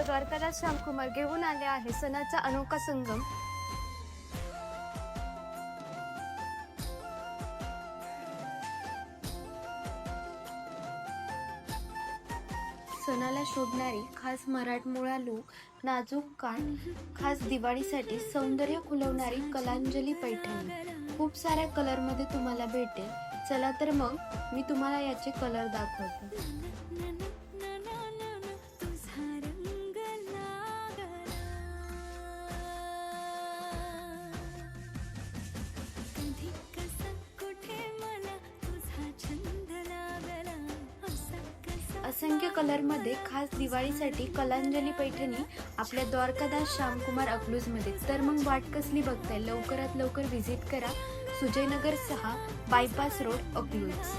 द्वारकादास श्यामकुमार घेऊन आले आहे सणाचा अनोखा संगम। सणाला शोभणारी खास मराठमोळा लूक, नाजूक काठ, खास दिवाळीसाठी सौंदर्य खुलवणारी कलांजली पैठणी खूप साऱ्या कलर मध्ये तुम्हाला भेटेल। चला तर मग मी तुम्हाला याचे कलर दाखवते। असंख्य कलर मध्ये खास दिवाळीसाठी कलांजली पैठणी आपल्या द्वारकादास श्यामकुमार अकलूज मध्ये। तर मग वाट कसली बघताय, लवकरात लवकर व्हिजिट करा। सुजयनगर 6 बायपास रोड अकलूज।